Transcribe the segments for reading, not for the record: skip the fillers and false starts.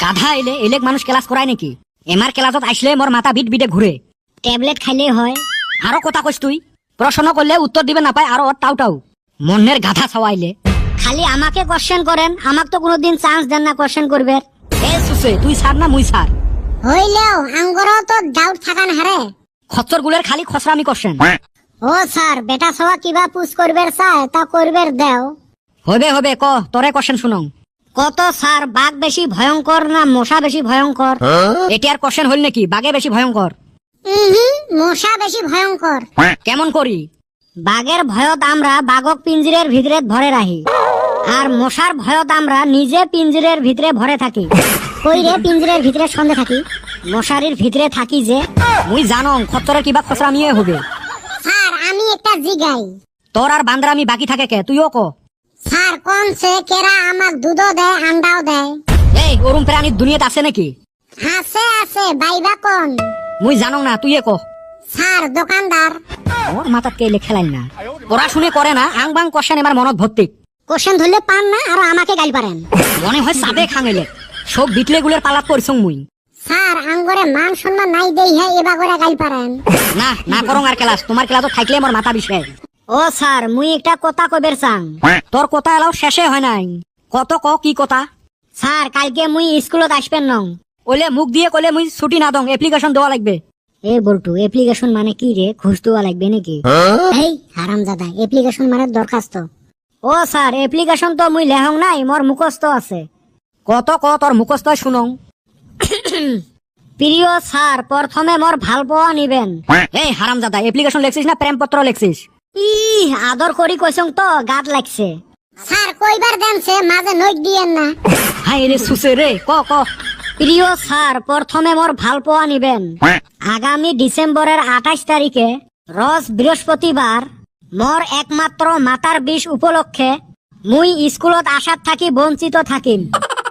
গাধা এলে এলেক মানুষ ক্লাস করায় নাকি? এমার ক্লাসত আসলে মোর মাথা বিট বিটে ঘুরে। ট্যাবলেট খাইলেই হয়। আরো কথা কইস তুই? প্রশ্ন করলে উত্তর দিবে না পায়, আরো টাউ টাউ মনের গাধা ছাওয়াইলে। খালি আমাকে কোশ্চেন করেন, আমাকে তো কোনোদিন চান্স দেন না কোশ্চেন করবে। এ সুসে, তুই সার না মুই সার? হইলেও আঙ্গরও তো ডাউট থাকান হারে। খচ্চর গুলের খালি খসরামি কোশ্চেন। ও স্যার, বেটা সবা কিবা পুষ করবে চায় তা করবে দেও। হবে হবে, ক তোরে কোশ্চেন শুনং। কত স্যার, বাঘ বেশি ভয়ঙ্কর না মশা বেশি ভয়ঙ্কর? এটি আর কোশ্চেন হল নাকি? বাঘে বেশি ভয়ঙ্কর। মশা বেশি ভয়ঙ্কর। কেমন করি? বাঘের ভয়ত আমরা বাঘক পিঞ্জিরের ভিতরে ভরে রাখি, আর মশার ভয়ত আমরা নিজে পিঞ্জিরের ভিতরে ভরে থাকি। কইরে পিঞ্জিরের ভিতরে সন্ধে থাকি, মশারির ভিতরে থাকি যে। মুই জানং খচ্চরের কিবা খসরামিয়ে হবে। স্যার আমি একটা জিগাই। তোর আর বান্দরামি বাকি থাকে কে? তুইও ক। স্যার কোন সে কেরা আমার দুধও দেয় আন্ডাও দেয়? এই ওরম প্রাণী দুনিয়াতে আছে নাকি? আছে আছে, বাইবা কোন? মুই জানং না, তুইয়ে ক। স্যার দোকানদার। ওর মাথাত কেলে খেলাইল না, পড়াশুনে করে না, আং বাং কোশ্চেন এবার মনত ভর্তি। কোশ্চেন ধরলে পান না আর আমাকে গাইল পারেন। মনে হয় সাবে খাঙেলে সব বিটলে গুলের পালাত পরিছং মুই। স্যার আঙ্গরে মান সম্মান নাই দেই হ্যাঁ এবা করে গাইল পারেন। না না করং আর ক্লাস, তোমার ক্লাস থাকলে মোর মাথা বিষয়। ও স্যার মুই একটা কথা কইবের চাং। তোর কথা এলাও শেষে হয় নাই, কত ক কি কথা? স্যার কালকে মুই স্কুলত আসবেন নং। ওলে মুখ দিয়ে কলে মুই ছুটি না দং, অ্যাপ্লিকেশন দেওয়া লাগবে। এ বলটু, অ্যাপ্লিকেশন মানে কি রে? ঘুষ দেওয়া লাগবে নাকি? এই হারামজাদা, অ্যাপ্লিকেশন মানে দরখাস্ত। ও স্যার, অ্যাপ্লিকেশন তো মুই লেহং নাই, মোর মুখস্থ আছে। কত ক তোর মুখস্থ শুনং। প্রিয় স্যার, প্রথমে মোর ভাল পাওয়া নিবেন। এই হারামজাদা, অ্যাপ্লিকেশন লেখছিস না প্রেমপত্র লেখছিস? আদর করি কইছং তো গাত লাগছে। স্যার কইবার দেনছে, মাঝে নইট দিয়েন না। হাই রে সুসে রে, ক ক। প্রিয় স্যার, প্রথমে মোর ভাল পাওয়া নিবেন। আগামী ডিসেম্বরের 28 তারিখে রোজ বৃহস্পতিবার মোর একমাত্র মাতার বিষ উপলক্ষে মুই স্কুলত আসার থাকি বঞ্চিত থাকিম।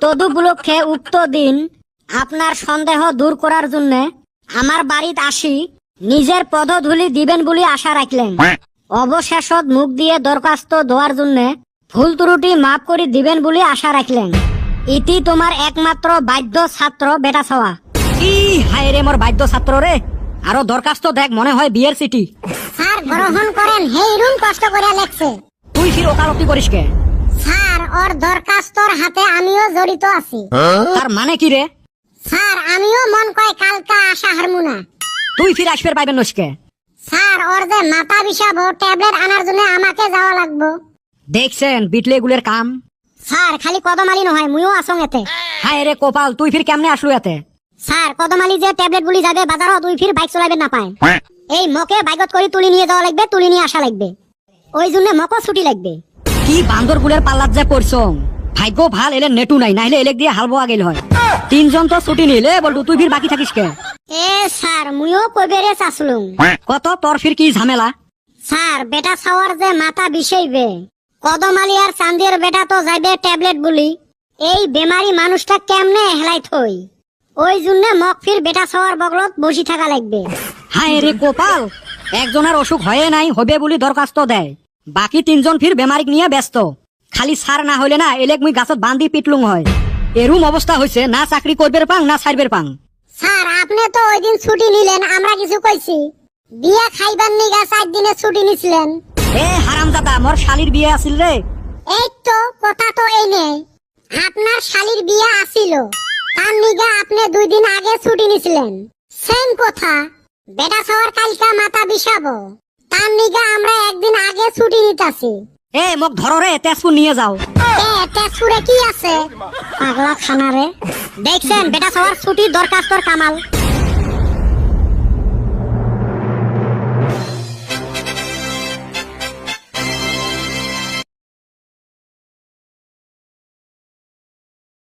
তদুপলক্ষে উক্ত দিন আপনার সন্দেহ দূর করার জন্য আমার বাড়িত আসি নিজের পদধূলি দিবেন বলে আশা রাখলেন। অবশেষত মুখ দিয়ে দরখাস্ত দেওয়ার জন্য ভুল ত্রুটি মাফ করে দিবেন বলে আশা রাখলেন। ইতি তোমার একমাত্র বাধ্য ছাত্র বেটা ছাওয়া। ই হায় রে মোর বাধ্য ছাত্র রে, আরো দরখাস্ত দেখ, মনে হয় বিয়ের চিঠি। স্যার গ্রহণ করেন, হেই রুম কষ্ট করে লেখছে। তুই ফির ওকালতি করিস কে? স্যার ওর দরখাস্তর হাতে আমিও জড়িত আছি। তার মানে কি রে? স্যার আমিও মন কয় কালকা আশা হারমু না। তুই ফির আসবে পাইবেন নসকে? স্যার ওর যে মাথা বিষাবো, ট্যাবলেট আনার জন্য আমাকে যাওয়া লাগবো। দেখছেন বিটলে গুলের কাম। স্যার খালি কদমালি নহয়, মুইও আসং এতে। হায় রে কপাল, তুই ফির কেমনে আসলু এতে? স্যার কদমালি যে ট্যাবলেট গুলি যাবে বাজারও, তুই ফির বাইক চলাইবে না পায়। এই মকে বাইকত করে তুলি নিয়ে যাওয়া লাগবে, তুলি নিয়ে আসা লাগবে। ওই জন্য মকও ছুটি লাগবে। কি বান্দর গুলের পাল্লাত যে পড়ছং। ভাগ্য ভাল এলে নেটু নাই, নাইলে এলেক দিয়ে হাল বোয়া গেল হয়। তিনজন তো ছুটি নিলে বলটু, তুই ফির বাকি থাকিস কে? এ স্যার মুইও কইবেরে চাসলুম। কত তোর ফির কি ঝামেলা? স্যার বেটা ছাওয়ার যে মাথা বিষাইবে, কদমালি আর চান্দির বেটা তো যাইবে ট্যাবলেট বলি। এই বেমারি মানুষটা কেমনে হেলাই থই, ওই জন্য মক ফির বেটা ছাওয়ার বগলত বসি থাকা লাগবে। হায় রে কপাল, একজনের অসুখ হয়ে নাই, হবে বলি দরখাস্ত দেয়, বাকি তিনজন ফির বেমারিক নিয়ে ব্যস্ত। খালি সার না হইলে না এলেক মুই গাছত বান্ধি পিটলুং হয়। এরুম অবস্থা হয়েছে, না চাকরি করবের পাং না ছাড়বের পাং। স্যার আপনি তো ওই দিন ছুটি নিলেন, আমরা কিছু কইছি? বিয়া খাইবার নিগা 4 দিনের ছুটি নিছিলেন। এ হারামজাদা, মোর শালির বিয়ে আছিল রে। এই তো কথা তো এই নেই, আপনার শালির বিয়া আসিল, তার নিগা আপনি 2 দিন আগে ছুটি নিছিলেন। সেম কথা, বেটা ছাওয়ার কালকা মাথা বিষাবো, তার নিগা আমরা 1 দিন আগে ছুটি নিতাছি। এ মোক ধরো রে, তেজপুর নিয়ে যাও। তেজপুরে কি আছে? পাগলা খানা রে। দেখছেন বেটা ছাওয়ার ছুটির দরখাস্তর কামাল।